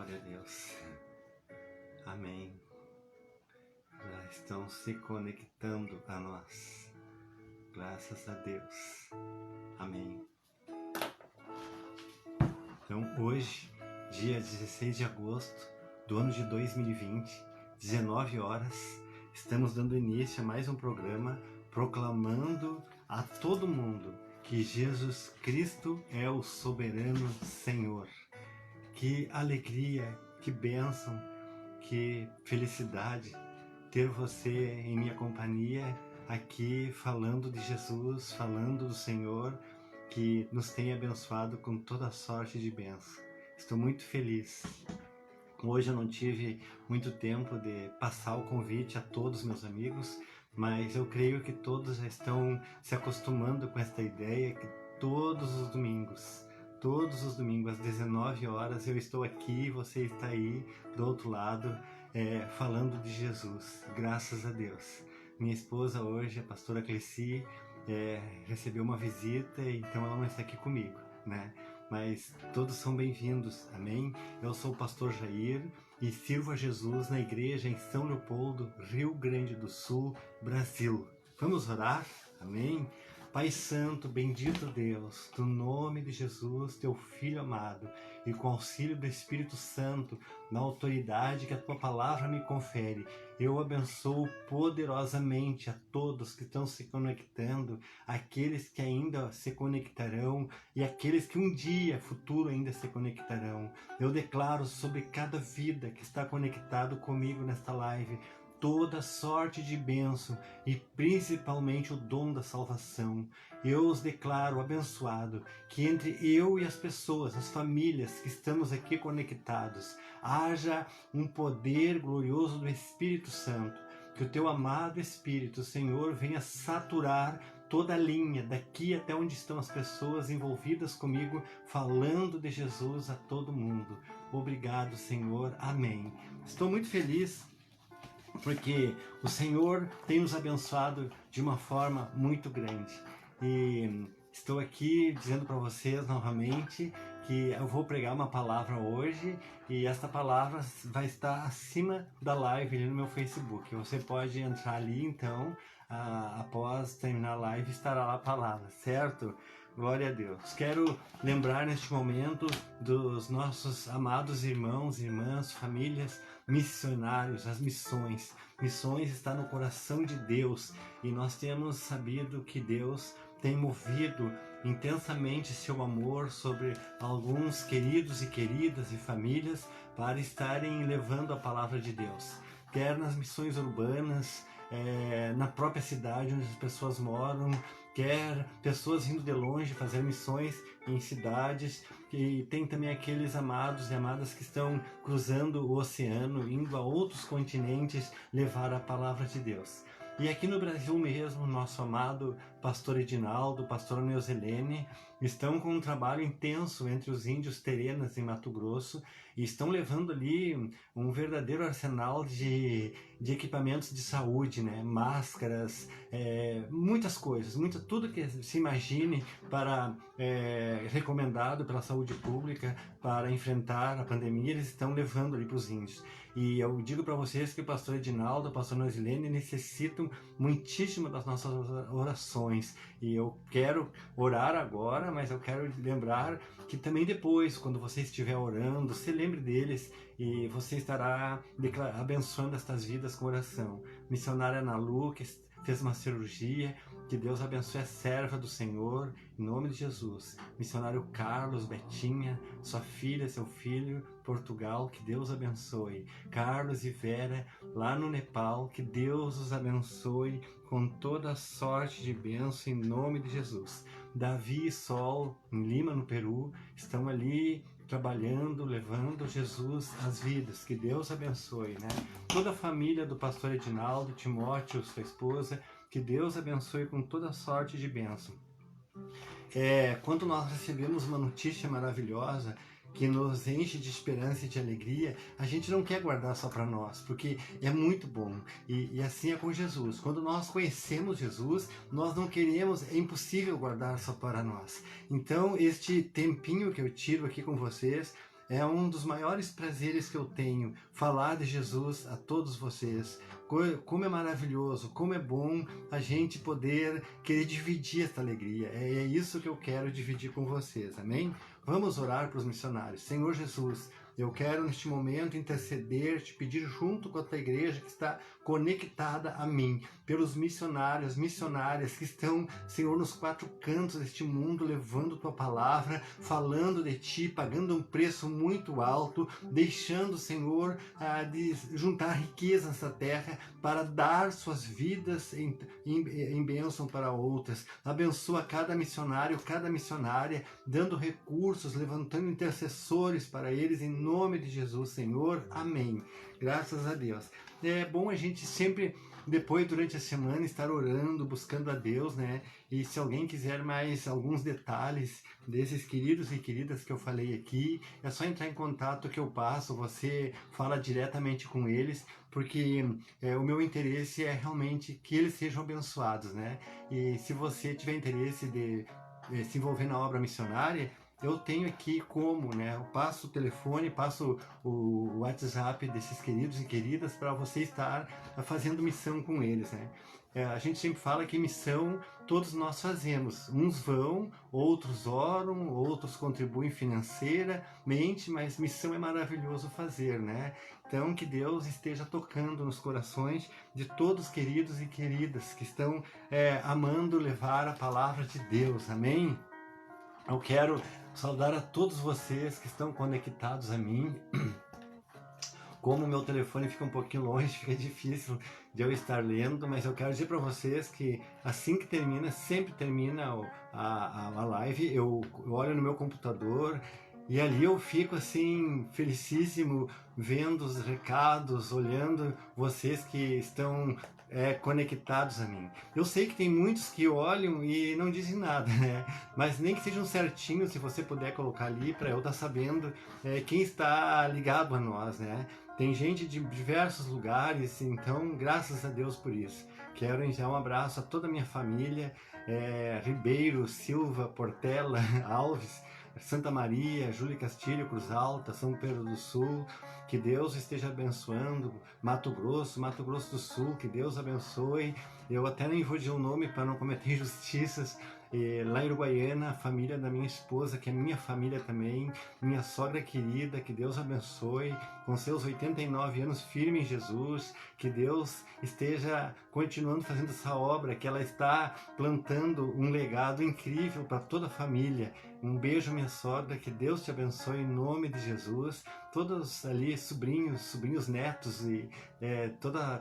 Glória a Deus. Amém. Já estão se conectando a nós. Graças a Deus. Amém. Então hoje, dia 16 de agosto do ano de 2020, 19 horas, estamos dando início a mais um programa proclamando a todo mundo que Jesus Cristo é o soberano Senhor. Que alegria, que bênção, que felicidade ter você em minha companhia aqui falando de Jesus, falando do Senhor que nos tem abençoado com toda sorte de bênção. Estou muito feliz. Hoje eu não tive muito tempo de passar o convite a todos meus amigos, mas eu creio que todos já estão se acostumando com esta ideia que todos os domingos às 19 horas eu estou aqui, você está aí do outro lado falando de Jesus, graças a Deus. Minha esposa hoje, a pastora Cleci, recebeu uma visita, então ela não está aqui comigo, né? Mas todos são bem-vindos, amém? Eu sou o pastor Jair e sirvo a Jesus na igreja em São Leopoldo, Rio Grande do Sul, Brasil. Vamos orar? Amém? Pai Santo, bendito Deus, no nome de Jesus, teu Filho amado, e com auxílio do Espírito Santo, na autoridade que a tua palavra me confere, eu abençoo poderosamente a todos que estão se conectando, aqueles que ainda se conectarão e aqueles que um dia, futuro, ainda se conectarão. Eu declaro sobre cada vida que está conectado comigo nesta live, toda sorte de bênção e principalmente o dom da salvação. Eu os declaro abençoado, que entre eu e as pessoas, as famílias que estamos aqui conectados, haja um poder glorioso do Espírito Santo, que o teu amado Espírito, Senhor, venha saturar toda a linha, daqui até onde estão as pessoas envolvidas comigo, falando de Jesus a todo mundo. Obrigado, Senhor. Amém. Estou muito feliz porque o Senhor tem nos abençoado de uma forma muito grande. E estou aqui dizendo para vocês novamente que eu vou pregar uma palavra hoje e esta palavra vai estar acima da live ali no meu Facebook. Você pode entrar ali então, após terminar a live estará lá a palavra, certo? Glória a Deus. Quero lembrar neste momento dos nossos amados irmãos, irmãs, famílias, missionários, as missões. Missões está no coração de Deus e nós temos sabido que Deus tem movido intensamente seu amor sobre alguns queridos e queridas e famílias para estarem levando a palavra de Deus. Quer nas missões urbanas, na própria cidade onde as pessoas moram, quer pessoas vindo de longe fazer missões em cidades, e tem também aqueles amados e amadas que estão cruzando o oceano, indo a outros continentes levar a palavra de Deus. E aqui no Brasil mesmo, nosso amado pastor Edinaldo, pastora Neuzelene, estão com um trabalho intenso entre os índios Terenas em Mato Grosso e estão levando ali um verdadeiro arsenal de equipamentos de saúde, né? Máscaras, muitas coisas, tudo que se imagine para recomendado pela saúde pública para enfrentar a pandemia, eles estão levando ali para os índios. E eu digo para vocês que o pastor Edinaldo, a pastora Neuzelene necessitam muitíssimo das nossas orações. E eu quero orar agora, mas eu quero lembrar que também depois, quando você estiver orando, se lembre deles e você estará abençoando estas vidas com oração. Missionária Ana Lu, que fez uma cirurgia, que Deus abençoe a serva do Senhor, em nome de Jesus. Missionário Carlos, Betinha, sua filha, seu filho, Portugal, que Deus abençoe. Carlos e Vera, lá no Nepal, que Deus os abençoe com toda sorte de bênção, em nome de Jesus. Davi e Sol, em Lima, no Peru, estão ali trabalhando, levando Jesus às vidas. Que Deus abençoe, né? Toda a família do pastor Edinaldo, Timóteo, sua esposa, que Deus abençoe com toda sorte de bênção. Quando nós recebemos uma notícia maravilhosa que nos enche de esperança e de alegria, a gente não quer guardar só para nós, porque é muito bom. E assim é com Jesus. Quando nós conhecemos Jesus, nós não queremos, é impossível guardar só para nós. Então, este tempinho que eu tiro aqui com vocês, É um dos maiores prazeres que eu tenho, falar de Jesus a todos vocês. Como é maravilhoso, como é bom a gente poder querer dividir essa alegria. É isso que eu quero dividir com vocês, amém? Vamos orar para os missionários. Senhor Jesus, eu quero neste momento interceder, te pedir junto com a tua igreja que está conectada a mim, pelos missionários, missionárias que estão, Senhor, nos quatro cantos deste mundo, levando tua palavra, falando de ti, pagando um preço muito alto, deixando, Senhor, de juntar riqueza nessa terra para dar suas vidas em bênção para outras. Abençoa cada missionário, cada missionária, dando recursos, levantando intercessores para eles, em nome de Jesus, Senhor. Amém. Graças a Deus. É bom a gente sempre, depois, durante a semana, estar orando, buscando a Deus, né? E se alguém quiser mais alguns detalhes desses queridos e queridas que eu falei aqui, é só entrar em contato que eu passo, você fala diretamente com eles, porque o meu interesse é realmente que eles sejam abençoados, né? E se você tiver interesse de se envolver na obra missionária, eu tenho aqui como, né? Eu passo o telefone, passo o WhatsApp desses queridos e queridas para você estar fazendo missão com eles, né? A gente sempre fala que missão todos nós fazemos. Uns vão, outros oram, outros contribuem financeiramente, mas missão é maravilhoso fazer, né? Então que Deus esteja tocando nos corações de todos queridos e queridas que estão amando levar a palavra de Deus, amém? Eu quero saudar a todos vocês que estão conectados a mim. Como o meu telefone fica um pouquinho longe, fica difícil de eu estar lendo, mas eu quero dizer para vocês que assim que termina, sempre termina a live, eu olho no meu computador e ali eu fico assim, felicíssimo, vendo os recados, olhando vocês que estão conectados a mim. Eu sei que tem muitos que olham e não dizem nada, né? Mas nem que sejam certinhos, se você puder colocar ali para eu estar sabendo quem está ligado a nós, né? Tem gente de diversos lugares, então graças a Deus por isso. Quero enviar um abraço a toda a minha família, Ribeiro, Silva, Portela, Alves, Santa Maria, Júlia Castilho, Cruz Alta, São Pedro do Sul. Que Deus esteja abençoando Mato Grosso do Sul, que Deus abençoe. Eu até nem vou dizer o nome para não cometer injustiças. Lá em Uruguaiana, a família da minha esposa, que é minha família também, minha sogra querida, que Deus abençoe, com seus 89 anos, firme em Jesus, que Deus esteja continuando fazendo essa obra, que ela está plantando um legado incrível para toda a família. Um beijo, minha sogra, que Deus te abençoe em nome de Jesus. Todos ali, sobrinhos netos e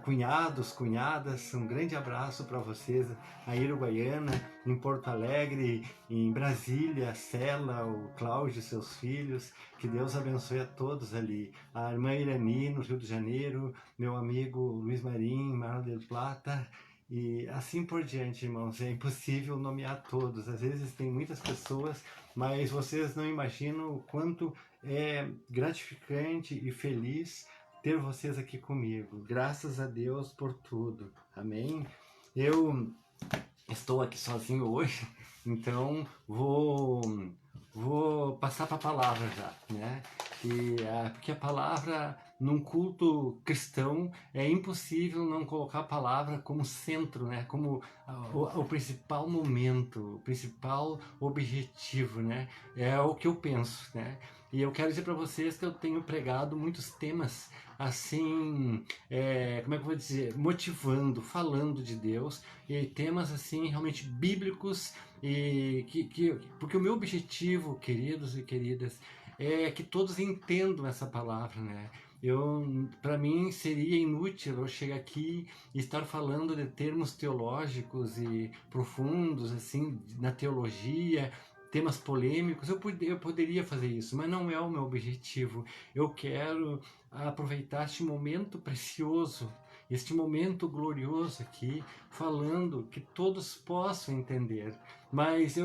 cunhados, cunhadas, um grande abraço para vocês aí em Uruguaiana, em Porto Alegre, em Brasília, Cela, o Cláudio e seus filhos. Que Deus abençoe a todos ali. A irmã Irani, no Rio de Janeiro, meu amigo Luiz Marim, Mar del Plata. E assim por diante, irmãos, é impossível nomear todos. Às vezes tem muitas pessoas, mas vocês não imaginam o quanto é gratificante e feliz ter vocês aqui comigo. Graças a Deus por tudo. Amém? Eu estou aqui sozinho hoje, então vou passar para a palavra já, né? Porque a palavra, num culto cristão, é impossível não colocar a palavra como centro, né? Como o principal momento, o principal objetivo, né? É o que eu penso, né? E eu quero dizer para vocês que eu tenho pregado muitos temas assim, como é que eu vou dizer, motivando, falando de Deus, e temas assim realmente bíblicos, e porque o meu objetivo, queridos e queridas, é que todos entendam essa palavra, né? Para mim seria inútil eu chegar aqui e estar falando de termos teológicos e profundos assim na teologia, temas polêmicos. Eu poderia fazer isso, mas não é o meu objetivo. Eu quero aproveitar este momento precioso, este momento glorioso aqui, falando que todos possam entender. Mas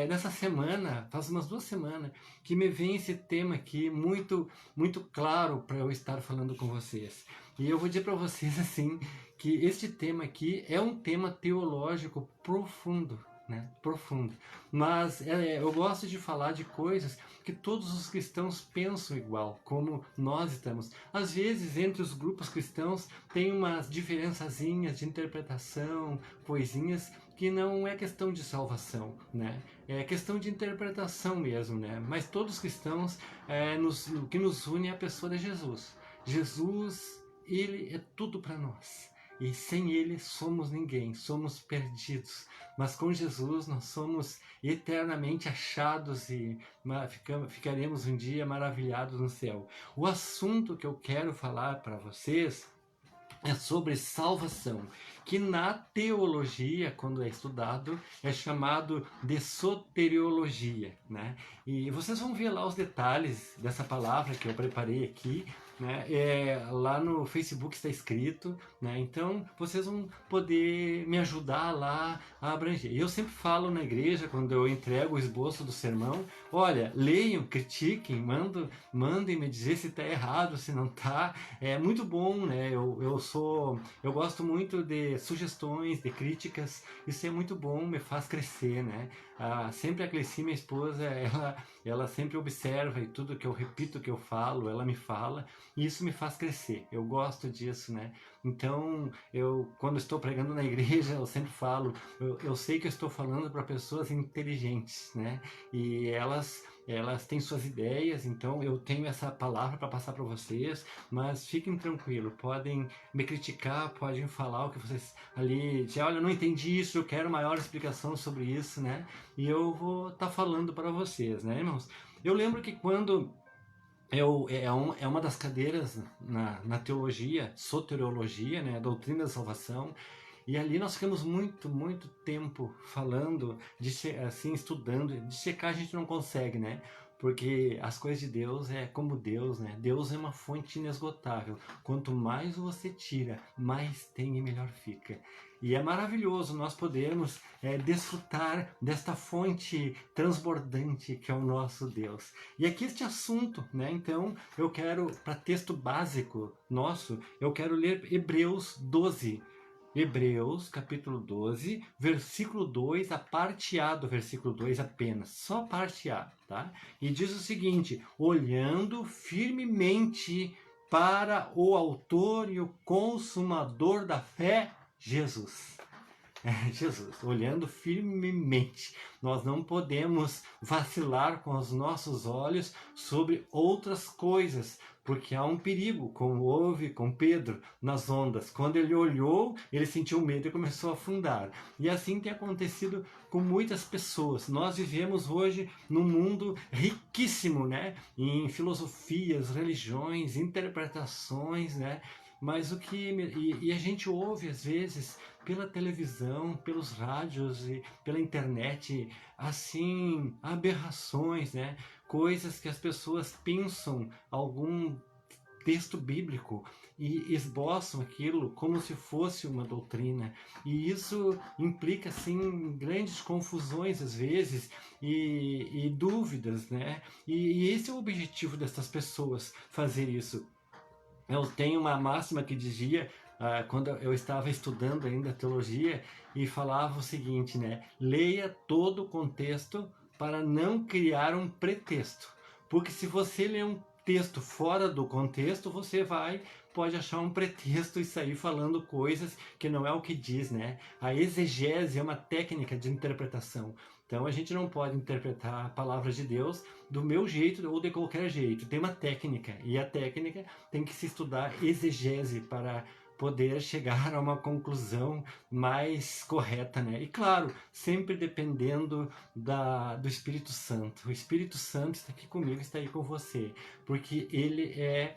nessa semana, faz umas 2 semanas, que me vem esse tema aqui muito, muito claro para eu estar falando com vocês. E eu vou dizer para vocês assim, que este tema aqui é um tema teológico profundo. né? Profunda. Mas eu gosto de falar de coisas que todos os cristãos pensam igual, como nós estamos. Às vezes, entre os grupos cristãos, tem umas diferençazinhas de interpretação, coisinhas que não é questão de salvação, né? É questão de interpretação mesmo, né? Mas todos os cristãos, o que nos une é a pessoa de Jesus. Jesus, ele é tudo para nós. E sem ele somos ninguém, somos perdidos. Mas com Jesus nós somos eternamente achados e ficaremos um dia maravilhados no céu. O assunto que eu quero falar para vocês é sobre salvação, que na teologia, quando é estudado, é chamado de soteriologia, né? E vocês vão ver lá os detalhes dessa palavra que eu preparei aqui, né? Lá no Facebook está escrito, né? Então vocês vão poder me ajudar lá a abranger. Eu sempre falo na igreja, quando eu entrego o esboço do sermão, olha, leiam, critiquem, mandem me dizer se está errado, se não está. É muito bom, né? Eu gosto muito de sugestões, de críticas. Isso é muito bom, me faz crescer, né? Sempre a Cleci, minha esposa, ela sempre observa e tudo que eu repito, que eu falo, ela me fala, e isso me faz crescer. Eu gosto disso, né? Então, quando estou pregando na igreja, eu sempre falo, eu sei que eu estou falando para pessoas inteligentes, né? E elas têm suas ideias, então eu tenho essa palavra para passar para vocês, mas fiquem tranquilos, podem me criticar, podem falar o que vocês ali, dizer, olha, eu não entendi isso, eu quero maior explicação sobre isso, né? E eu vou estar falando para vocês, né, irmãos? Eu lembro que quando é uma das cadeiras na teologia, soteriologia, né, a doutrina da salvação, e ali nós ficamos muito tempo falando, assim, estudando, de checar a gente não consegue, né? Porque as coisas de Deus é como Deus, né? Deus é uma fonte inesgotável. Quanto mais você tira, mais tem e melhor fica. E é maravilhoso nós podermos desfrutar desta fonte transbordante que é o nosso Deus. E aqui este assunto, né? Então, eu quero, para texto básico nosso, eu quero ler Hebreus 12. Hebreus, capítulo 12, versículo 2, a parte A do versículo 2 apenas, só a parte A, tá? E diz o seguinte: olhando firmemente para o autor e o consumador da fé, Jesus. Jesus, olhando firmemente. Nós não podemos vacilar com os nossos olhos sobre outras coisas, porque há um perigo, como houve com Pedro nas ondas. Quando ele olhou, ele sentiu medo e começou a afundar. E assim tem acontecido com muitas pessoas. Nós vivemos hoje num mundo riquíssimo, né? Em filosofias, religiões, interpretações, né? Mas e a gente ouve às vezes pela televisão, pelos rádios e pela internet, assim, aberrações, né? Coisas que as pessoas pensam algum texto bíblico e esboçam aquilo como se fosse uma doutrina. E isso implica, assim, grandes confusões às vezes e dúvidas, né? E esse é o objetivo dessas pessoas, fazer isso. Eu tenho uma máxima que dizia, quando eu estava estudando ainda teologia, e falava o seguinte, né? Leia todo o contexto para não criar um pretexto. Porque se você ler um texto fora do contexto, você pode achar um pretexto e sair falando coisas que não é o que diz, né? A exegese é uma técnica de interpretação. Então a gente não pode interpretar a palavra de Deus do meu jeito ou de qualquer jeito. Tem uma técnica, e a técnica tem que se estudar exegese para poder chegar a uma conclusão mais correta, né? E claro, sempre dependendo do Espírito Santo. O Espírito Santo está aqui comigo, está aí com você, porque ele é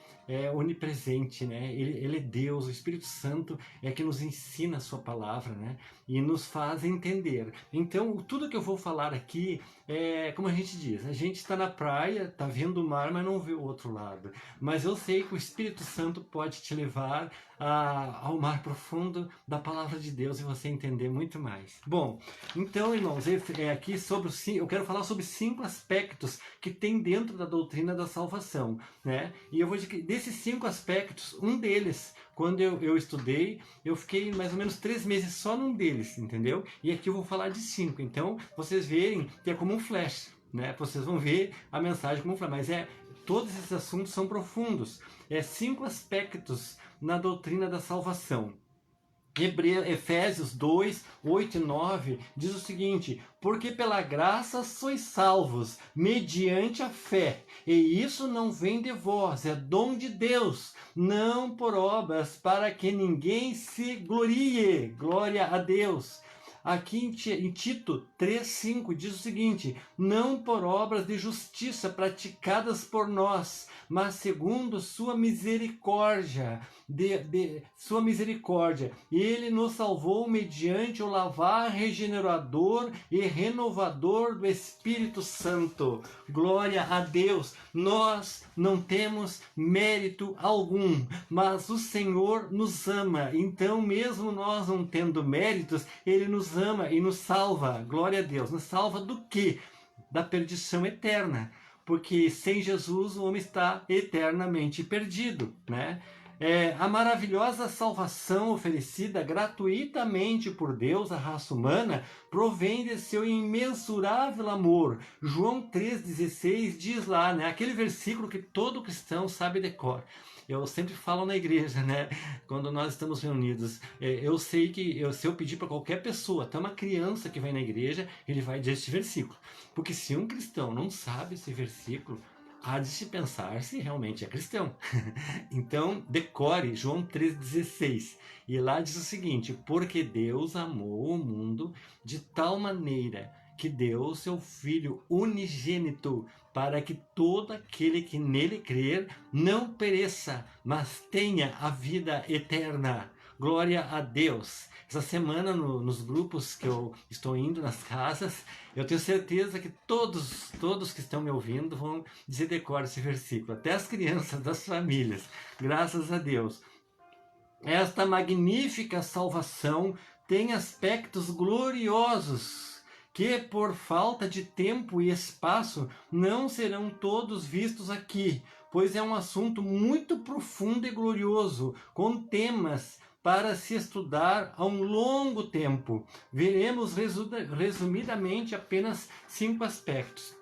onipresente, né? Ele é Deus. O Espírito Santo é que nos ensina a sua palavra, né? E nos faz entender. Então, tudo que eu vou falar aqui é, como a gente diz, a gente está na praia, está vendo o mar, mas não vê o outro lado. Mas eu sei que o Espírito Santo pode te levar ao mar profundo da palavra de Deus e você entender muito mais. Bom, então, irmãos, aqui eu quero falar sobre 5 aspectos que tem dentro da doutrina da salvação, né? E eu vou dizer, desses 5 aspectos, um deles, quando eu estudei, eu fiquei mais ou menos 3 meses só num deles, entendeu? E aqui eu vou falar de 5. Então, vocês verem que é como um flash, né? Vocês vão ver a mensagem como um flash, mas todos esses assuntos são profundos. 5 aspectos na doutrina da salvação. Efésios 2, 8 e 9 diz o seguinte: porque pela graça sois salvos, mediante a fé, e isso não vem de vós, é dom de Deus, não por obras, para que ninguém se glorie. Glória a Deus. Aqui em Tito 3,5 diz o seguinte: não por obras de justiça praticadas por nós, mas segundo sua misericórdia, sua misericórdia. Ele nos salvou mediante o lavar regenerador e renovador do Espírito Santo. Glória a Deus. Nós não temos mérito algum, mas o Senhor nos ama. Então, mesmo nós não tendo méritos, Ele nos ama e nos salva. Glória a Deus. Nos salva do quê? Da perdição eterna. Porque sem Jesus o homem está eternamente perdido, né? A maravilhosa salvação oferecida gratuitamente por Deus à raça humana provém de seu imensurável amor. João 3,16 diz lá, né? Aquele versículo que todo cristão sabe de cor. Eu sempre falo na igreja, né? Quando nós estamos reunidos, eu sei que se eu pedir para qualquer pessoa, até uma criança que vai na igreja, ele vai dizer este versículo. Porque se um cristão não sabe esse versículo, há de se pensar se realmente é cristão. Então, decore João 3,16. E lá diz o seguinte: porque Deus amou o mundo de tal maneira que deu o seu Filho unigênito, para que todo aquele que nele crer não pereça, mas tenha a vida eterna. Glória a Deus. Essa semana, nos grupos que eu estou indo, nas casas, eu tenho certeza que todos que estão me ouvindo vão dizer de cor esse versículo, até as crianças das famílias. Graças a Deus. Esta magnífica salvação tem aspectos gloriosos, que por falta de tempo e espaço não serão todos vistos aqui, pois é um assunto muito profundo e glorioso, com temas para se estudar a um longo tempo. Veremos resumidamente apenas 5 aspectos.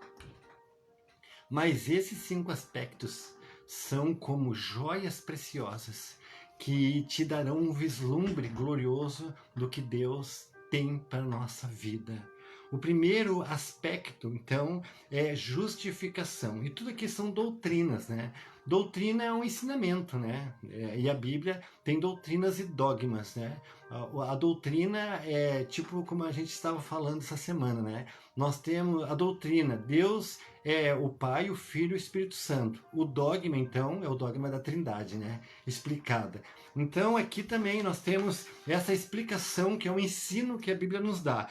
Mas esses 5 aspectos são como joias preciosas que te darão um vislumbre glorioso do que Deus tem para a nossa vida. O primeiro aspecto, então, é justificação. E tudo aqui são doutrinas, né? Doutrina é um ensinamento, né? E a Bíblia tem doutrinas e dogmas, né? A doutrina é tipo como a gente estava falando essa semana, né? Nós temos a doutrina, Deus é o Pai, o Filho e o Espírito Santo. O dogma, então, é o dogma da Trindade, né? Explicada. Então, aqui também nós temos essa explicação, que é o ensino que a Bíblia nos dá.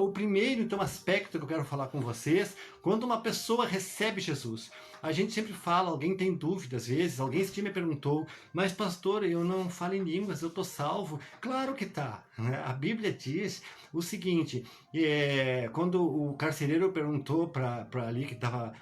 O primeiro, então, aspecto que eu quero falar com vocês, quando uma pessoa recebe Jesus, a gente sempre fala, alguém tem dúvida às vezes, alguém esse dia me perguntou, mas pastor, eu não falo em línguas, eu estou salvo. Claro que tá. A Bíblia diz o seguinte, quando o carcereiro perguntou para ali que estava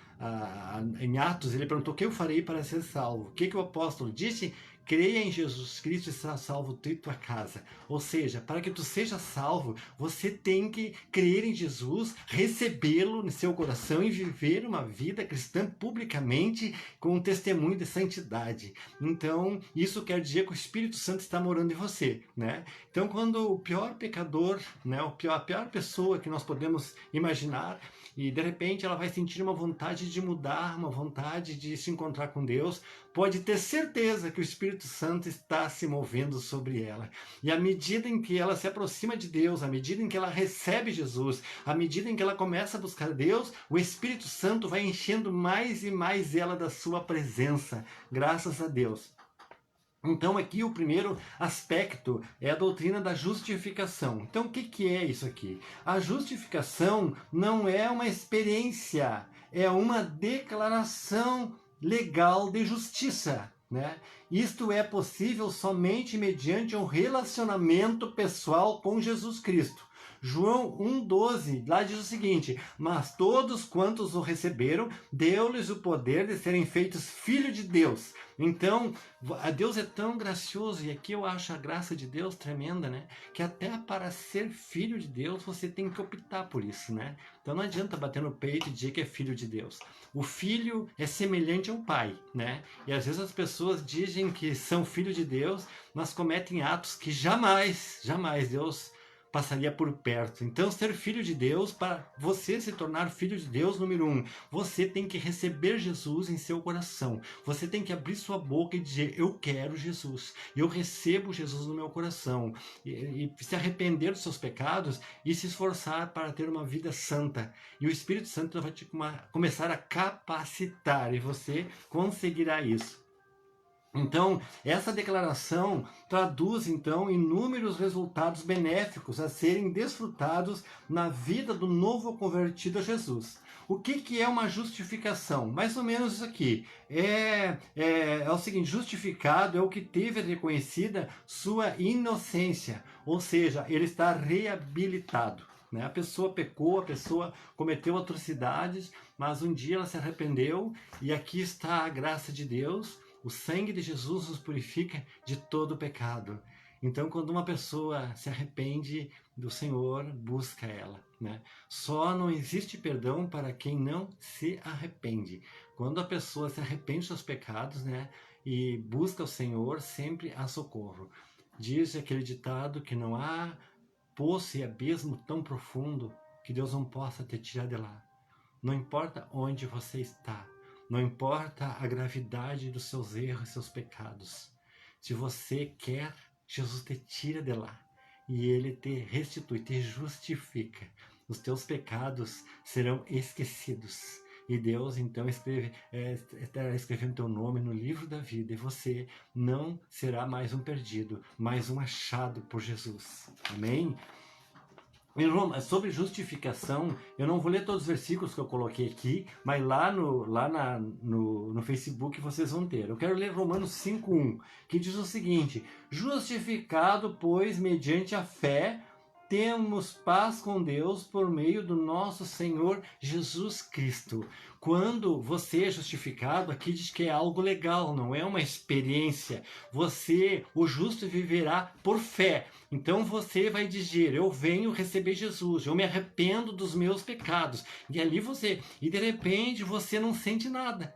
em Atos, ele perguntou: o que eu farei para ser salvo? O que o apóstolo disse? Creia em Jesus Cristo e será salvo tu e tua casa. Ou seja, para que tu seja salvo, você tem que crer em Jesus, recebê-lo no seu coração e viver uma vida cristã publicamente com um testemunho de santidade. Então, isso quer dizer que o Espírito Santo está morando em você, né? Então, quando o pior pecador, né, a pior pessoa que nós podemos imaginar, e de repente ela vai sentir uma vontade de mudar, uma vontade de se encontrar com Deus, pode ter certeza que o Espírito Santo está se movendo sobre ela. E à medida em que ela se aproxima de Deus, à medida em que ela recebe Jesus, à medida em que ela começa a buscar Deus, o Espírito Santo vai enchendo mais e mais ela da sua presença. Graças a Deus. Então aqui o primeiro aspecto é a doutrina da justificação. Então o que é isso aqui? A justificação não é uma experiência, é uma declaração legal de justiça. né? Isto é possível somente mediante um relacionamento pessoal com Jesus Cristo. João 1,12, lá diz o seguinte: mas todos quantos o receberam, deu-lhes o poder de serem feitos filhos de Deus. Então, Deus é tão gracioso, e aqui eu acho a graça de Deus tremenda, né? Que até para ser filho de Deus, você tem que optar por isso, né? Então não adianta bater no peito e dizer que é filho de Deus. O filho é semelhante ao pai, né? E às vezes as pessoas dizem que são filhos de Deus, mas cometem atos que jamais Deus passaria por perto. Então, ser filho de Deus, para você se tornar filho de Deus, número 1, você tem que receber Jesus em seu coração. Você tem que abrir sua boca e dizer: eu quero Jesus, eu recebo Jesus no meu coração, e se arrepender dos seus pecados e se esforçar para ter uma vida santa. E o Espírito Santo vai te começar a capacitar, e você conseguirá isso. Então, essa declaração traduz, então, inúmeros resultados benéficos a serem desfrutados na vida do novo convertido a Jesus. O que é uma justificação? Mais ou menos isso aqui. É o seguinte: justificado é o que teve reconhecida sua inocência, ou seja, ele está reabilitado. Né? A pessoa pecou, a pessoa cometeu atrocidades, mas um dia ela se arrependeu, e aqui está a graça de Deus. O sangue de Jesus nos purifica de todo pecado. Então, quando uma pessoa se arrepende do Senhor, busca ela, né? Só não existe perdão para quem não se arrepende. Quando a pessoa se arrepende dos seus pecados, né, e busca o Senhor, sempre há socorro. Diz aquele ditado que não há poço e abismo tão profundo que Deus não possa te tirar de lá. Não importa onde você está, não importa a gravidade dos seus erros e seus pecados. Se você quer, Jesus te tira de lá e Ele te restitui, te justifica. Os teus pecados serão esquecidos. E Deus então estará escrevendo teu nome no livro da vida, e você não será mais um perdido, mas um achado por Jesus. Amém? Sobre justificação, eu não vou ler todos os versículos que eu coloquei aqui, mas lá no Facebook vocês vão ter. Eu quero ler Romanos 5,1, que diz o seguinte: justificado, pois, mediante a fé, temos paz com Deus por meio do nosso Senhor Jesus Cristo. Quando você é justificado, aqui diz que é algo legal, não é uma experiência. O justo, viverá por fé. Então você vai dizer: eu venho receber Jesus, eu me arrependo dos meus pecados. E ali e de repente você não sente nada.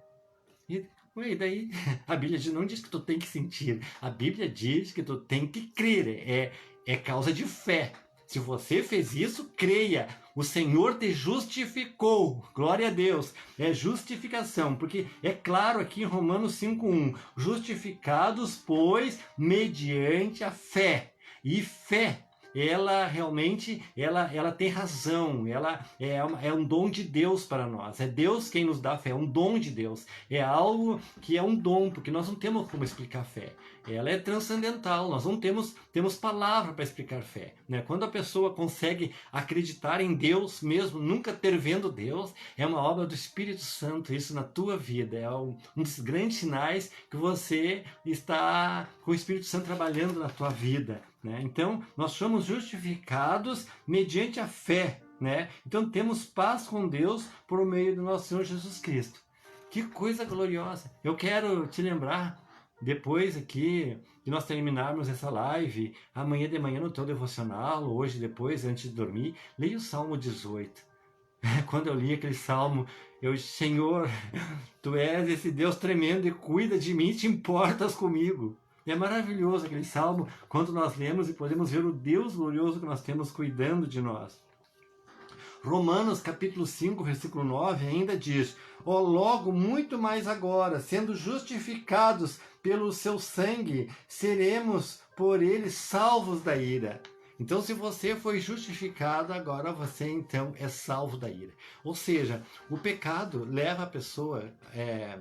E daí a Bíblia não diz que tu tem que sentir, a Bíblia diz que tu tem que crer, é causa de fé. Se você fez isso, creia. O Senhor te justificou. Glória a Deus. É justificação. Porque é claro aqui em Romanos 5,1. Justificados, pois, mediante a fé. E fé, ela realmente, ela tem razão, ela é um dom de Deus para nós. É Deus quem nos dá fé, é um dom de Deus. É algo que é um dom, porque nós não temos como explicar fé. Ela é transcendental, nós não temos palavra para explicar fé. Né? Quando a pessoa consegue acreditar em Deus mesmo, nunca ter vendo Deus, é uma obra do Espírito Santo, isso na tua vida. É um dos grandes sinais que você está com o Espírito Santo trabalhando na tua vida. Né? Então, nós somos justificados mediante a fé. Né? Então, temos paz com Deus por meio do nosso Senhor Jesus Cristo. Que coisa gloriosa! Eu quero te lembrar, depois aqui, que nós terminarmos essa live, amanhã de manhã no teu devocional, hoje depois, antes de dormir, leia o Salmo 18. Quando eu li aquele Salmo, eu disse: Senhor, Tu és esse Deus tremendo e cuida de mim, te importas comigo. É maravilhoso aquele Salmo, quando nós lemos e podemos ver o Deus glorioso que nós temos cuidando de nós. Romanos capítulo 5, versículo 9 ainda diz: ó, logo, muito mais agora, sendo justificados pelo seu sangue, seremos por ele salvos da ira. Então, se você foi justificado, agora você então é salvo da ira. Ou seja, o pecado leva a pessoa,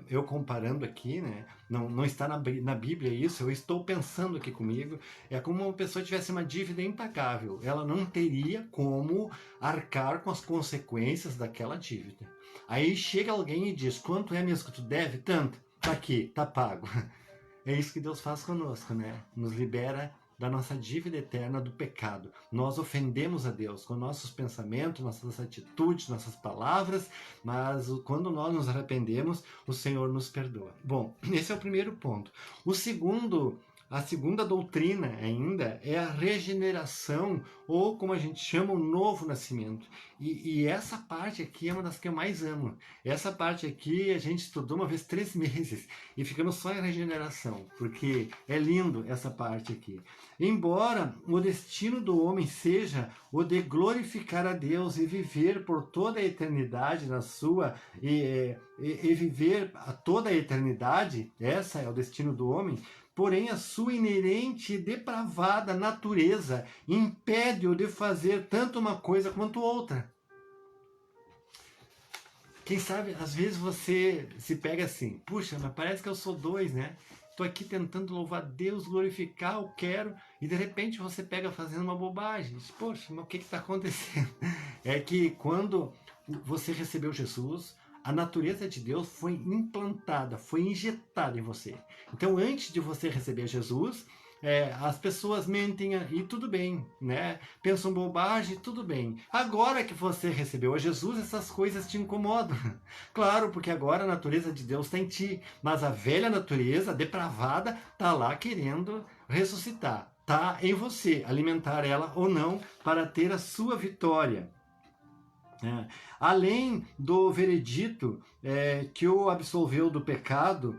eu comparando aqui, né? Não está na Bíblia isso, eu estou pensando aqui comigo, é como uma pessoa tivesse uma dívida impagável. Ela não teria como arcar com as consequências daquela dívida. Aí chega alguém e diz: quanto é mesmo que tu deve? Tanto. Tá aqui, tá pago. é isso que Deus faz conosco, né? Nos libera da nossa dívida eterna do pecado. Nós ofendemos a Deus com nossos pensamentos, nossas atitudes, nossas palavras, mas quando nós nos arrependemos, o Senhor nos perdoa. Bom, esse é o primeiro ponto. A segunda doutrina ainda é a regeneração, ou como a gente chama, o novo nascimento. E essa parte aqui é uma das que eu mais amo. Essa parte aqui a gente estudou uma vez 3 meses e ficamos só em regeneração, porque é lindo essa parte aqui. Embora o destino do homem seja o de glorificar a Deus e viver por toda a eternidade na sua e viver a toda a eternidade, essa é o destino do homem. Porém, a sua inerente e depravada natureza impede-o de fazer tanto uma coisa quanto outra. Quem sabe, às vezes você se pega assim, puxa, mas parece que eu sou 2, né? Estou aqui tentando louvar Deus, glorificar, eu quero, e de repente você pega fazendo uma bobagem. Diz, poxa, mas o que está acontecendo? É que quando você recebeu Jesus, a natureza de Deus foi implantada, foi injetada em você. Então, antes de você receber Jesus, as pessoas mentem e tudo bem, né? Pensam bobagem, tudo bem. Agora que você recebeu a Jesus, essas coisas te incomodam. Claro, porque agora a natureza de Deus está em ti, mas a velha natureza, depravada, está lá querendo ressuscitar. Está em você, alimentar ela ou não, para ter a sua vitória. Além do veredito que o absolveu do pecado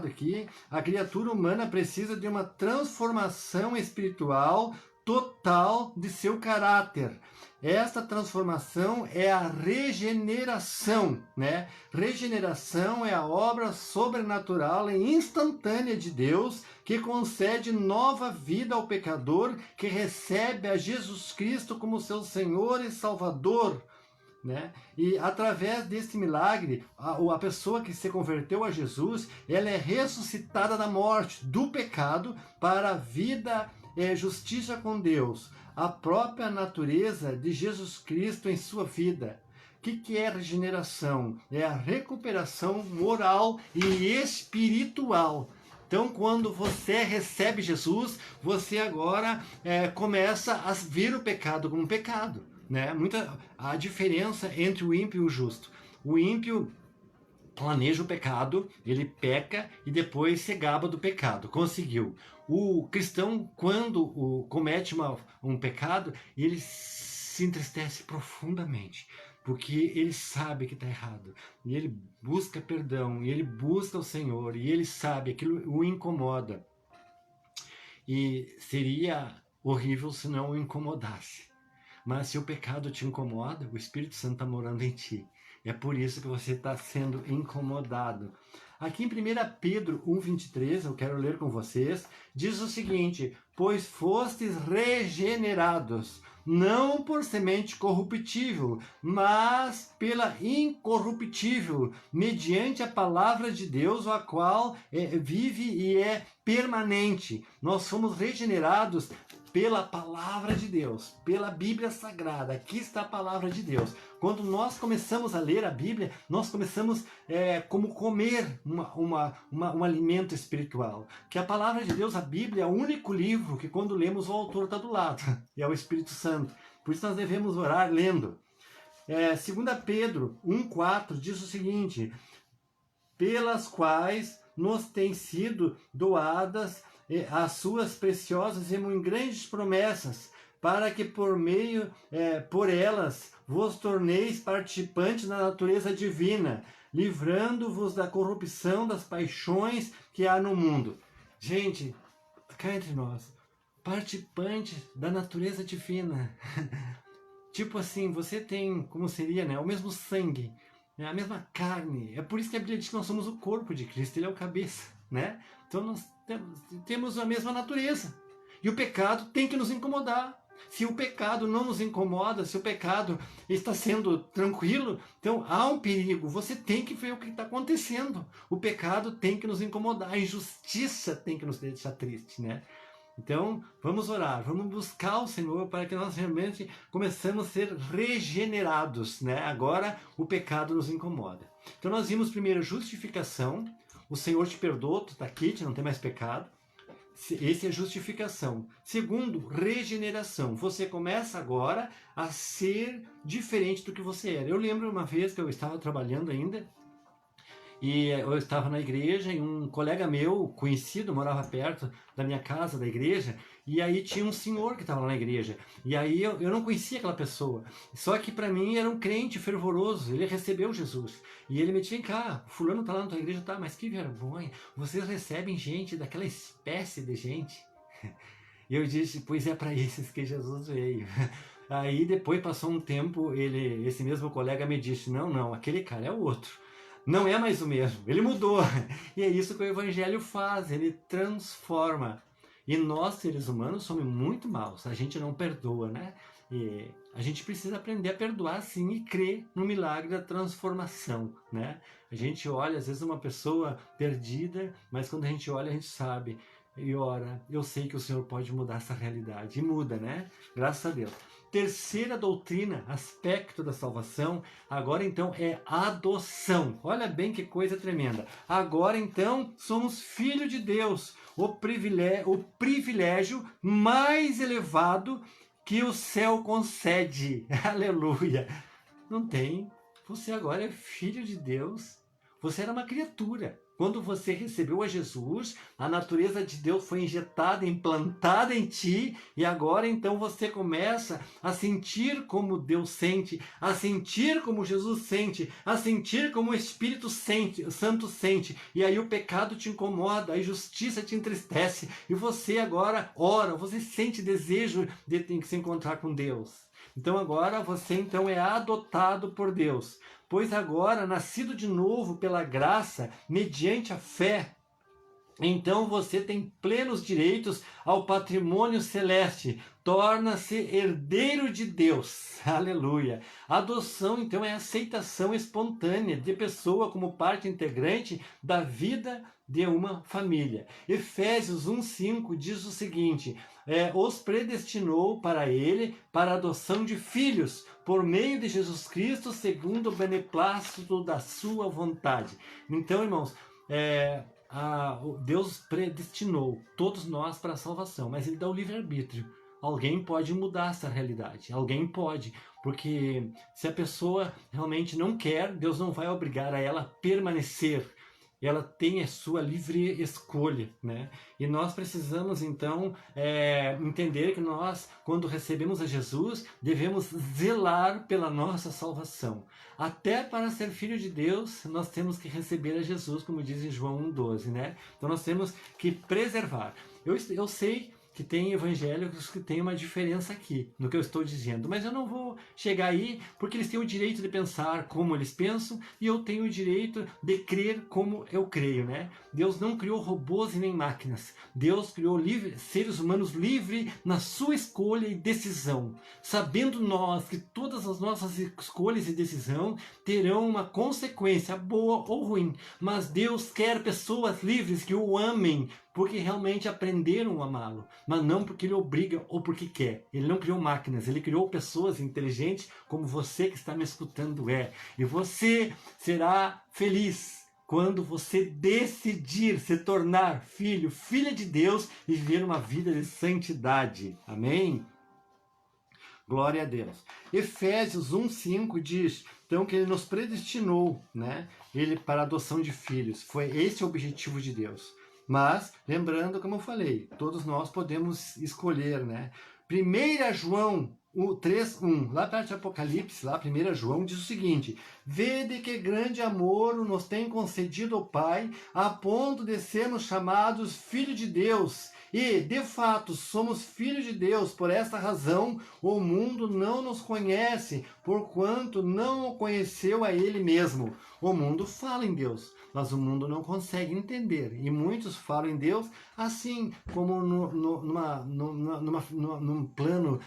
aqui, a criatura humana precisa de uma transformação espiritual total de seu caráter. Esta transformação é a regeneração, né? Regeneração é a obra sobrenatural e instantânea de Deus que concede nova vida ao pecador que recebe a Jesus Cristo como seu Senhor e Salvador. Né? E através desse milagre, a pessoa que se converteu a Jesus, ela é ressuscitada da morte, do pecado, para a vida e justiça com Deus. A própria natureza de Jesus Cristo em sua vida. O que é regeneração? É a recuperação moral e espiritual. Então, quando você recebe Jesus, você agora começa a ver o pecado como um pecado. Né? A diferença entre o ímpio e o justo. O ímpio planeja o pecado, ele peca e depois se gaba do pecado. Conseguiu. O cristão, quando comete um pecado, ele se entristece profundamente, porque ele sabe que está errado, e ele busca perdão, e ele busca o Senhor, e ele sabe, aquilo o incomoda. E seria horrível se não o incomodasse. Mas se o pecado te incomoda, o Espírito Santo está morando em ti. É por isso que você está sendo incomodado. Aqui em 1 Pedro 1,23, eu quero ler com vocês, diz o seguinte: pois fostes regenerados, não por semente corruptível, mas pela incorruptível, mediante a palavra de Deus, a qual vive e é permanente. Nós fomos regenerados pela palavra de Deus, pela Bíblia Sagrada. Aqui está a palavra de Deus. Quando nós começamos a ler a Bíblia, nós começamos como comer um alimento espiritual. Que a palavra de Deus, a Bíblia, é o único livro que quando lemos o autor está do lado, e é o Espírito Santo. Por isso nós devemos orar lendo. 2 Pedro 1,4 diz o seguinte: pelas quais nos têm sido doadas as suas preciosas e muito grandes promessas, para que por elas vos torneis participantes da natureza divina, livrando-vos da corrupção das paixões que há no mundo. Gente, cá entre nós, participantes da natureza divina. Tipo assim, você tem, como seria, né, o mesmo sangue, né, a mesma carne. É por isso que a Bíblia diz que nós somos o corpo de Cristo, ele é o cabeça, né? Então nós temos a mesma natureza. E o pecado tem que nos incomodar. Se o pecado não nos incomoda, se o pecado está sendo tranquilo, então há um perigo. Você tem que ver o que está acontecendo. O pecado tem que nos incomodar. A injustiça tem que nos deixar triste, né? Então, vamos orar, vamos buscar o Senhor para que nós realmente começamos a ser regenerados, né? Agora o pecado nos incomoda. Então nós vimos primeiro justificação, o Senhor te perdoou, tu está aqui, não tem mais pecado. Esse é justificação. Segundo, regeneração. Você começa agora a ser diferente do que você era. Eu lembro uma vez que eu estava trabalhando ainda, e eu estava na igreja e um colega meu, conhecido, morava perto da minha casa, da igreja, e aí tinha um senhor que estava lá na igreja. E aí eu não conhecia aquela pessoa. Só que para mim era um crente fervoroso, ele recebeu Jesus. E ele me disse, vem cá, fulano está lá na tua igreja, tá, mas que vergonha, vocês recebem gente daquela espécie de gente. E eu disse, pois é para esses que Jesus veio. Aí depois passou um tempo, esse mesmo colega me disse, não, aquele cara é o outro. Não é mais o mesmo, ele mudou. E é isso que o Evangelho faz, ele transforma. E nós, seres humanos, somos muito maus, a gente não perdoa, né? E a gente precisa aprender a perdoar, sim, e crer no milagre da transformação, né? A gente olha, às vezes, uma pessoa perdida, mas quando a gente olha, a gente sabe. E ora, eu sei que o Senhor pode mudar essa realidade. E muda, né? Graças a Deus. Terceira doutrina, aspecto da salvação, agora então é adoção. Olha bem que coisa tremenda. Agora então somos filhos de Deus. O privilégio mais elevado que o céu concede. Aleluia. Não tem. Você agora é filho de Deus. Você era uma criatura. Quando você recebeu a Jesus, a natureza de Deus foi injetada, implantada em ti, e agora então você começa a sentir como Deus sente, a sentir como Jesus sente, a sentir como o Espírito Santo sente, e aí o pecado te incomoda, a injustiça te entristece, e você agora ora, você sente desejo de se encontrar com Deus. Então agora você então é adotado por Deus. Pois agora, nascido de novo pela graça, mediante a fé, então você tem plenos direitos ao patrimônio celeste, torna-se herdeiro de Deus. Aleluia! Adoção, então, é a aceitação espontânea de pessoa como parte integrante da vida de uma família. Efésios 1,5 diz o seguinte, os predestinou para ele, para a adoção de filhos, por meio de Jesus Cristo, segundo o beneplácito da sua vontade. Então, irmãos, Deus predestinou todos nós para a salvação, mas ele dá o livre-arbítrio. Alguém pode mudar essa realidade, alguém pode, porque se a pessoa realmente não quer, Deus não vai obrigar a ela a permanecer. Ela tem a sua livre escolha, né? E nós precisamos, então, entender que nós, quando recebemos a Jesus, devemos zelar pela nossa salvação. Até para ser filho de Deus, nós temos que receber a Jesus, como diz em João 1,12, né? Então nós temos que preservar. Eu sei que tem evangélicos que tem uma diferença aqui no que eu estou dizendo, mas eu não vou chegar aí porque eles têm o direito de pensar como eles pensam e eu tenho o direito de crer como eu creio, né? Deus não criou robôs e nem máquinas. Deus criou seres humanos livres na sua escolha e decisão, sabendo nós que todas as nossas escolhas e decisão terão uma consequência boa ou ruim, mas Deus quer pessoas livres que o amem, porque realmente aprenderam a amá-lo, mas não porque ele obriga ou porque quer. Ele não criou máquinas, ele criou pessoas inteligentes como você que está me escutando é. E você será feliz quando você decidir se tornar filho, filha de Deus e viver uma vida de santidade. Amém? Glória a Deus. Efésios 1,5 diz, então, que ele nos predestinou, né? Ele para a adoção de filhos. Foi esse o objetivo de Deus. Mas, lembrando, como eu falei, todos nós podemos escolher, né? 1 João 3,1, lá perto de Apocalipse, lá 1 João, diz o seguinte, vede que grande amor nos tem concedido o Pai, a ponto de sermos chamados filhos de Deus. E, de fato, somos filhos de Deus. Por esta razão, o mundo não nos conhece, porquanto não o conheceu a Ele mesmo. O mundo fala em Deus, mas o mundo não consegue entender. E muitos falam em Deus assim como num plano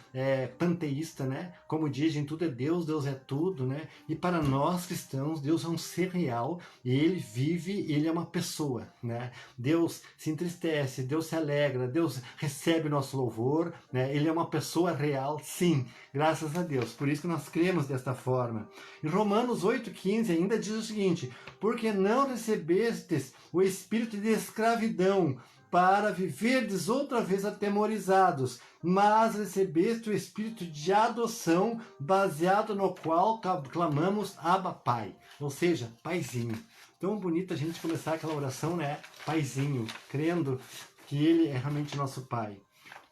panteísta, né? Como dizem, tudo é Deus, Deus é tudo, né? E para nós cristãos, Deus é um ser real, e Ele vive, Ele é uma pessoa, né? Deus se entristece, Deus se alegra, Deus recebe nosso louvor, né? Ele é uma pessoa real, sim, graças a Deus. Por isso que nós cremos desta forma. Em Romanos 8,15 ainda diz o seguinte: porque não recebestes o espírito de escravidão, para viverdes outra vez atemorizados, mas recebeste o espírito de adoção, baseado no qual clamamos Abba Pai, ou seja, Paizinho. Tão bonito a gente começar aquela oração, né? Paizinho, crendo que Ele é realmente nosso Pai.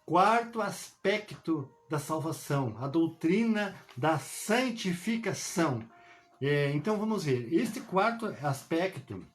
Quarto aspecto da salvação, a doutrina da santificação. Então vamos ver, este quarto aspecto,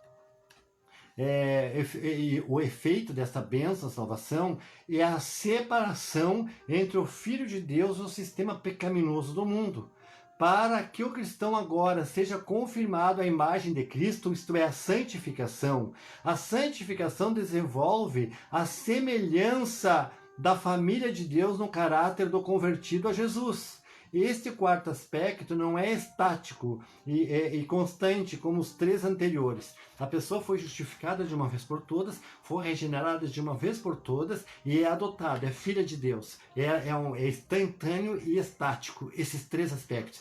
o efeito dessa bênção, a salvação, é a separação entre o Filho de Deus e o sistema pecaminoso do mundo. Para que o cristão agora seja confirmado à imagem de Cristo, isto é, a santificação. A santificação desenvolve a semelhança da família de Deus no caráter do convertido a Jesus. Este quarto aspecto não é estático e constante como os três anteriores. A pessoa foi justificada de uma vez por todas, foi regenerada de uma vez por todas e é adotada, é filha de Deus. É instantâneo e estático, esses três aspectos.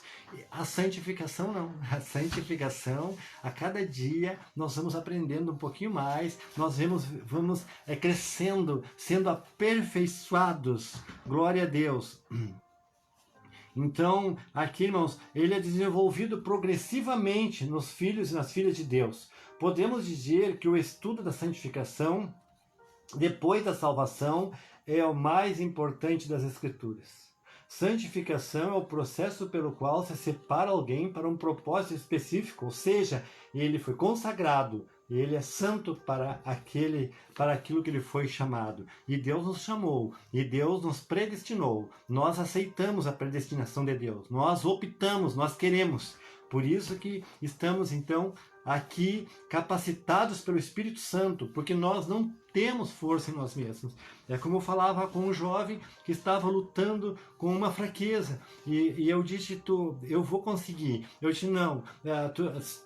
A santificação não. A santificação, a cada dia, nós vamos aprendendo um pouquinho mais, nós vamos crescendo, sendo aperfeiçoados. Glória a Deus. Então, aqui, irmãos, ele é desenvolvido progressivamente nos filhos e nas filhas de Deus. Podemos dizer que o estudo da santificação, depois da salvação, é o mais importante das Escrituras. Santificação é o processo pelo qual se separa alguém para um propósito específico, ou seja, ele foi consagrado, ele é santo para aquilo que ele foi chamado. E Deus nos chamou, e Deus nos predestinou. Nós aceitamos a predestinação de Deus, nós optamos, nós queremos. Por isso que estamos, então, aqui capacitados pelo Espírito Santo, porque nós não temos força em nós mesmos. É como eu falava com um jovem que estava lutando com uma fraqueza, e eu disse, eu vou conseguir. Eu disse, não,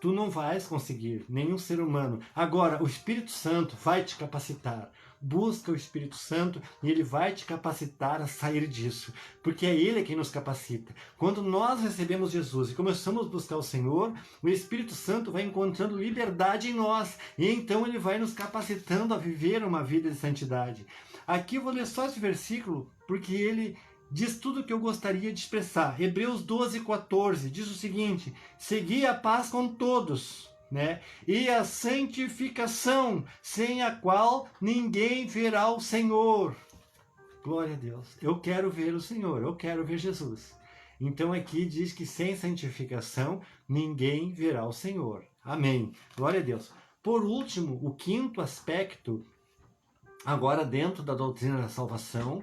tu não vais conseguir, nenhum ser humano. Agora, o Espírito Santo vai te capacitar. Busca o Espírito Santo e ele vai te capacitar a sair disso, porque é ele quem nos capacita. Quando nós recebemos Jesus e começamos a buscar o Senhor, o Espírito Santo vai encontrando liberdade em nós, e então ele vai nos capacitando a viver uma vida de santidade. Aqui eu vou ler só esse versículo, porque ele diz tudo o que eu gostaria de expressar. Hebreus 12:14 diz o seguinte: segui a paz com todos, e a santificação, sem a qual ninguém verá o Senhor. Glória a Deus. Eu quero ver o Senhor, eu quero ver Jesus. Então aqui diz que sem santificação ninguém verá o Senhor. Amém. Glória a Deus. Por último, o quinto aspecto, agora dentro da doutrina da salvação,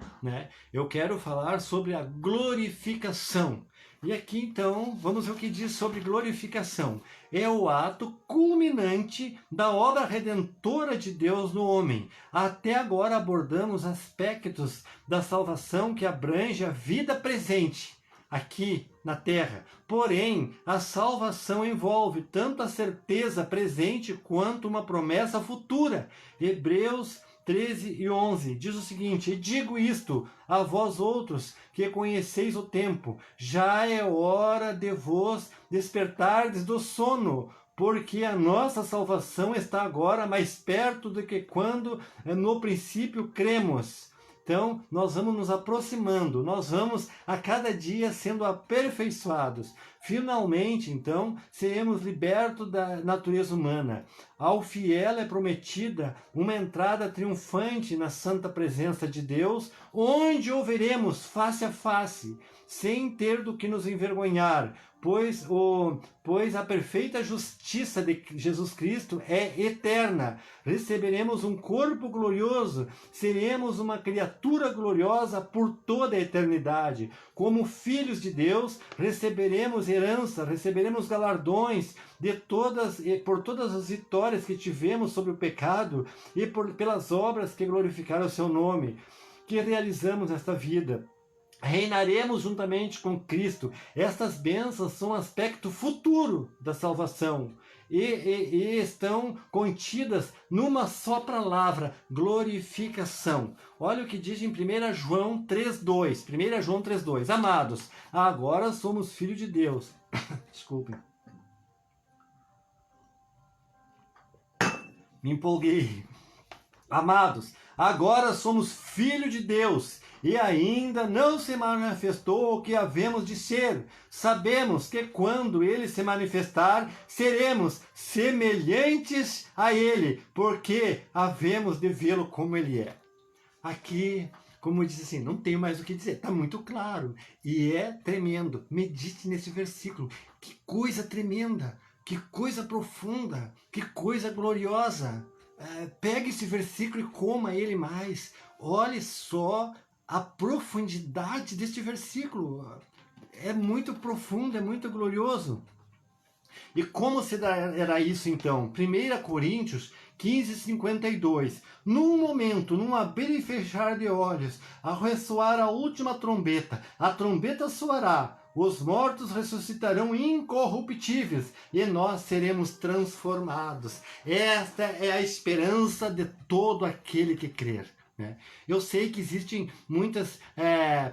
eu quero falar sobre a glorificação. E aqui então, vamos ver o que diz sobre glorificação. É o ato culminante da obra redentora de Deus no homem. Até agora abordamos aspectos da salvação que abrange a vida presente aqui na terra. Porém, a salvação envolve tanto a certeza presente quanto uma promessa futura. Hebreus 13:11 diz o seguinte: e digo isto a vós outros que conheceis o tempo, já é hora de vos despertardes do sono, porque a nossa salvação está agora mais perto do que quando no princípio cremos. Então, nós vamos nos aproximando, nós vamos a cada dia sendo aperfeiçoados. Finalmente, então, seremos libertos da natureza humana. Ao fiel é prometida uma entrada triunfante na santa presença de Deus, onde o veremos face a face, sem ter do que nos envergonhar, pois a perfeita justiça de Jesus Cristo é eterna. Receberemos um corpo glorioso, seremos uma criatura gloriosa por toda a eternidade. Como filhos de Deus, receberemos herança, receberemos galardões por todas as vitórias que tivemos sobre o pecado e pelas obras que glorificaram o seu nome, que realizamos nesta vida. Reinaremos juntamente com Cristo. Estas bênçãos são um aspecto futuro da salvação e estão contidas numa só palavra: glorificação. Olha o que diz em 1 João 3:2. 1 João 3:2. Amados, agora somos filhos de Deus. Desculpem. Me empolguei. Amados, agora somos filhos de Deus e ainda não se manifestou o que havemos de ser. Sabemos que quando ele se manifestar, seremos semelhantes a ele, porque havemos de vê-lo como ele é. Aqui, como eu disse assim, não tenho mais o que dizer, está muito claro e é tremendo. Medite nesse versículo. Que coisa tremenda, que coisa profunda, que coisa gloriosa. Pegue esse versículo e coma ele mais. Olhe só a profundidade deste versículo. É muito profundo, é muito glorioso. E como era isso então? 1 Coríntios 15:52. Num momento, num abrir e fechar de olhos, ao ressoar a última trombeta, a trombeta soará, os mortos ressuscitarão incorruptíveis e nós seremos transformados. Esta é a esperança de todo aquele que crer. Eu sei que existem muitos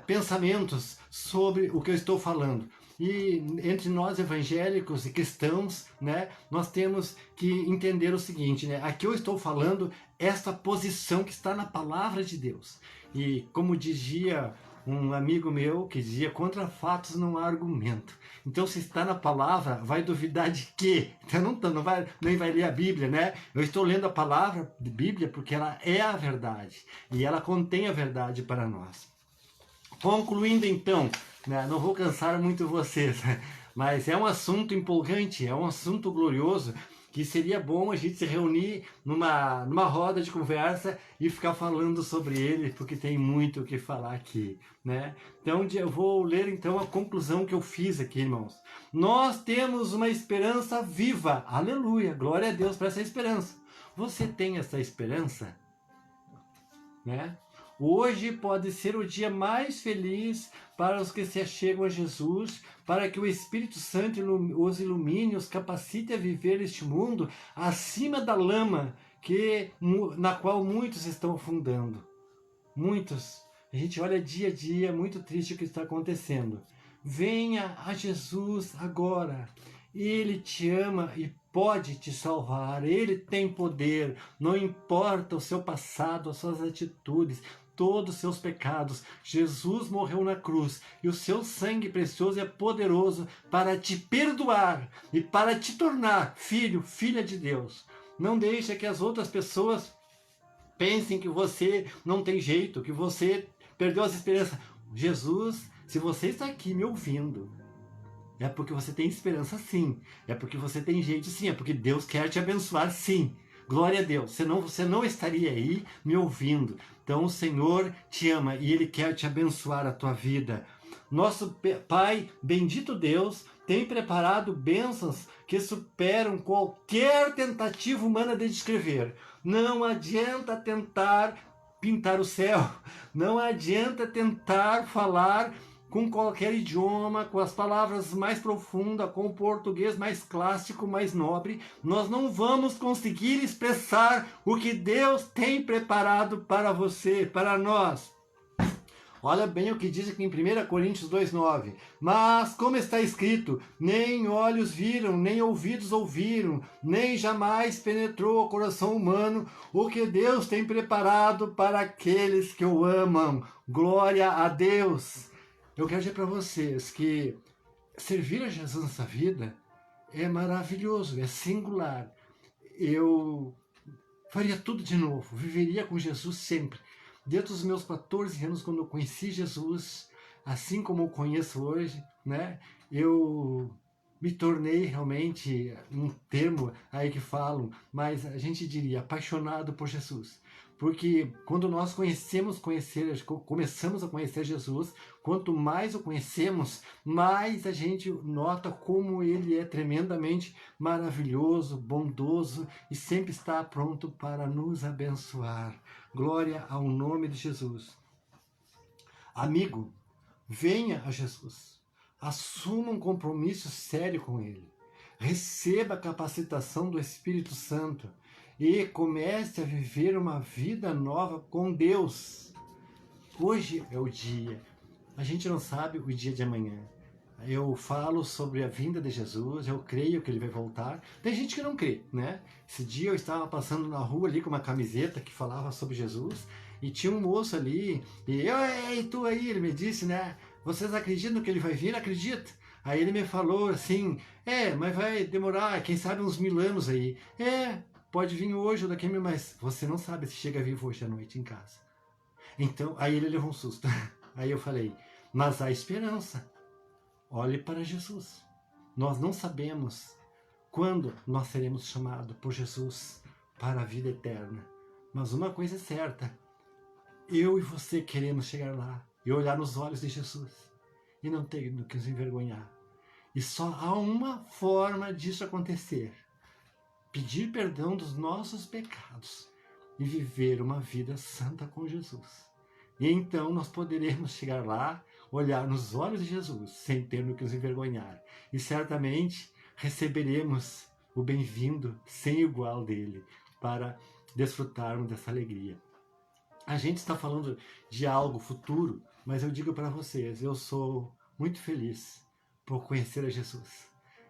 pensamentos sobre o que eu estou falando. E entre nós evangélicos e cristãos, nós temos que entender o seguinte, aqui eu estou falando essa posição que está na palavra de Deus. E como dizia um amigo meu, que dizia, contra fatos não há argumento. Então, se está na palavra, vai duvidar de quê? Então, nem vai ler a Bíblia, Eu estou lendo a palavra de Bíblia porque ela é a verdade. E ela contém a verdade para nós. Concluindo então, não vou cansar muito vocês, mas é um assunto empolgante, é um assunto glorioso, que seria bom a gente se reunir numa roda de conversa e ficar falando sobre ele, porque tem muito o que falar aqui, Então eu vou ler então a conclusão que eu fiz aqui, irmãos. Nós temos uma esperança viva, aleluia, glória a Deus para essa esperança. Você tem essa esperança? Hoje pode ser o dia mais feliz para os que se achegam a Jesus, para que o Espírito Santo os ilumine, os capacite a viver este mundo acima da lama na qual muitos estão afundando. Muitos. A gente olha dia a dia, muito triste o que está acontecendo. Venha a Jesus agora. Ele te ama e pode te salvar. Ele tem poder. Não importa o seu passado, as suas atitudes, todos os seus pecados. Jesus morreu na cruz e o seu sangue precioso é poderoso para te perdoar e para te tornar filho, filha de Deus. Não deixe que as outras pessoas pensem que você não tem jeito, que você perdeu as esperanças. Jesus, se você está aqui me ouvindo, é porque você tem esperança sim, é porque você tem jeito sim, é porque Deus quer te abençoar sim. Glória a Deus, senão você não estaria aí me ouvindo. Então o Senhor te ama e Ele quer te abençoar a tua vida. Nosso Pai, bendito Deus, tem preparado bênçãos que superam qualquer tentativa humana de descrever. Não adianta tentar pintar o céu, não adianta tentar falar com qualquer idioma, com as palavras mais profundas, com o português mais clássico, mais nobre, nós não vamos conseguir expressar o que Deus tem preparado para você, para nós. Olha bem o que diz aqui em 1 Coríntios 2,9. Mas, como está escrito, nem olhos viram, nem ouvidos ouviram, nem jamais penetrou o coração humano o que Deus tem preparado para aqueles que o amam. Glória a Deus! Eu quero dizer para vocês que servir a Jesus nessa vida é maravilhoso, é singular. Eu faria tudo de novo, viveria com Jesus sempre. Desde os meus 14 anos, quando eu conheci Jesus, assim como eu conheço hoje, eu me tornei realmente, um termo aí que falam, mas a gente diria apaixonado por Jesus. Porque quando nós começamos a conhecer Jesus, quanto mais o conhecemos, mais a gente nota como Ele é tremendamente maravilhoso, bondoso e sempre está pronto para nos abençoar. Glória ao nome de Jesus. Amigo, venha a Jesus. Assuma um compromisso sério com Ele. Receba a capacitação do Espírito Santo e comece a viver uma vida nova com Deus. Hoje é o dia. A gente não sabe o dia de amanhã. eu falo sobre a vinda de Jesus, eu creio que ele vai voltar. Tem gente que não crê, né? Esse dia eu estava passando na rua ali com uma camiseta que falava sobre Jesus e tinha um moço ali e eu, ei, tu aí, ele me disse, né? Vocês acreditam que ele vai vir? Acredita? Aí ele me falou assim, mas vai demorar, quem sabe uns 1000 anos aí. Pode vir hoje ou daqui a mil, mas você não sabe se chega vivo hoje à noite em casa. Então, aí ele levou um susto. Aí eu falei, mas há esperança. Olhe para Jesus. Nós não sabemos quando nós seremos chamados por Jesus para a vida eterna. Mas uma coisa é certa, eu e você queremos chegar lá e olhar nos olhos de Jesus e não ter do que nos envergonhar. E só há uma forma disso acontecer: pedir perdão dos nossos pecados e viver uma vida santa com Jesus. E então nós poderemos chegar lá, olhar nos olhos de Jesus, sem ter no que nos envergonhar. E certamente receberemos o bem-vindo sem igual dele, para desfrutarmos dessa alegria. A gente está falando de algo futuro, mas eu digo para vocês, eu sou muito feliz por conhecer a Jesus.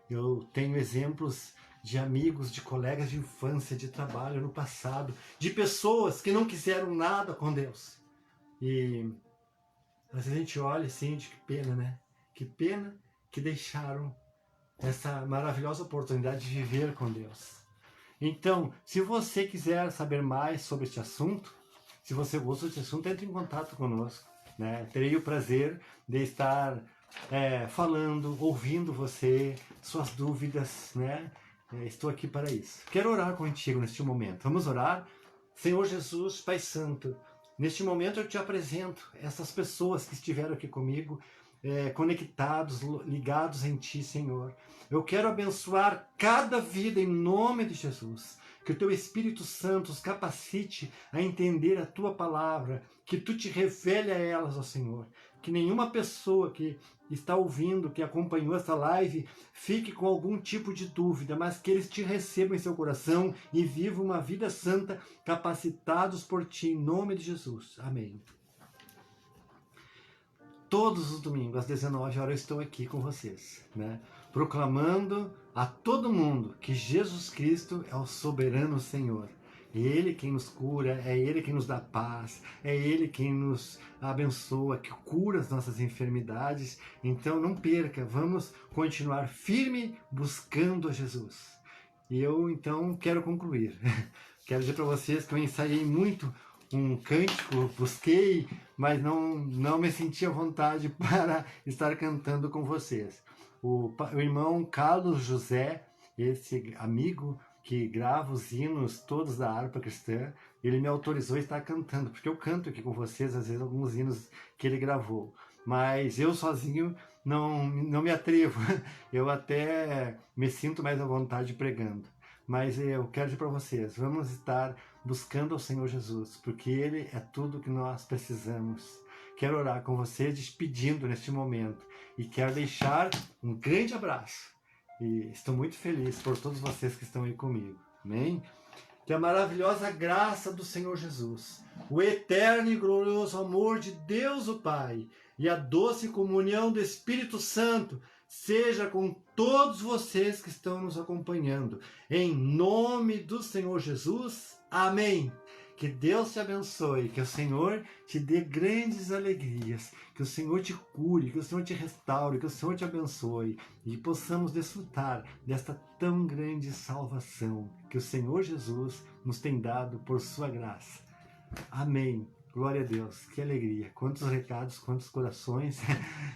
Eu tenho exemplos de amigos, de colegas de infância, de trabalho no passado, de pessoas que não quiseram nada com Deus. E às vezes a gente olha assim, de que pena, né? Que pena que deixaram essa maravilhosa oportunidade de viver com Deus. Então, se você quiser saber mais sobre este assunto, se você gosta deste assunto, entre em contato conosco, né? Terei o prazer de estar falando, ouvindo você, suas dúvidas, né? Estou aqui para isso. Quero orar contigo neste momento. Vamos orar? Senhor Jesus, Pai Santo, neste momento eu te apresento essas pessoas que estiveram aqui comigo, conectados, ligados em Ti, Senhor. Eu quero abençoar cada vida em nome de Jesus. Que o Teu Espírito Santo os capacite a entender a Tua palavra, que Tu te revele a elas, ó Senhor. Que nenhuma pessoa que está ouvindo, que acompanhou essa live, fique com algum tipo de dúvida, mas que eles te recebam em seu coração e vivam uma vida santa, capacitados por Ti, em nome de Jesus. Amém. Todos os domingos, às 19 horas, eu estou aqui com vocês, né? Proclamando a todo mundo que Jesus Cristo é o soberano Senhor. É Ele quem nos cura, é Ele quem nos dá paz, é Ele quem nos abençoa, que cura as nossas enfermidades. Então não perca, vamos continuar firme buscando a Jesus. E eu então quero concluir. Quero dizer para vocês que eu ensaiei muito um cântico, busquei, mas não me senti à vontade para estar cantando com vocês. O irmão Carlos José, esse amigo que grava os hinos todos da harpa cristã, ele me autorizou a estar cantando, porque eu canto aqui com vocês, às vezes, alguns hinos que ele gravou. Mas eu sozinho não me atrevo, eu até me sinto mais à vontade pregando. Mas eu quero dizer para vocês, vamos estar buscando ao Senhor Jesus, porque Ele é tudo que nós precisamos. Quero orar com você, despedindo neste momento, e quero deixar um grande abraço. E estou muito feliz por todos vocês que estão aí comigo. Amém? Que a maravilhosa graça do Senhor Jesus, o eterno e glorioso amor de Deus o Pai e a doce comunhão do Espírito Santo seja com todos vocês que estão nos acompanhando. Em nome do Senhor Jesus, amém. Que Deus te abençoe, que o Senhor te dê grandes alegrias, que o Senhor te cure, que o Senhor te restaure, que o Senhor te abençoe e possamos desfrutar desta tão grande salvação que o Senhor Jesus nos tem dado por sua graça. Amém. Glória a Deus, que alegria, quantos recados, quantos corações,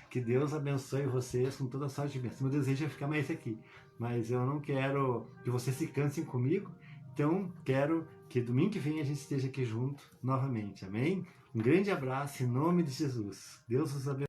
que Deus abençoe vocês com toda a sorte de bênção. Meu desejo é ficar mais aqui, mas eu não quero que vocês se cansem comigo, então quero que domingo que vem a gente esteja aqui junto novamente, amém? Um grande abraço em nome de Jesus, Deus os abençoe.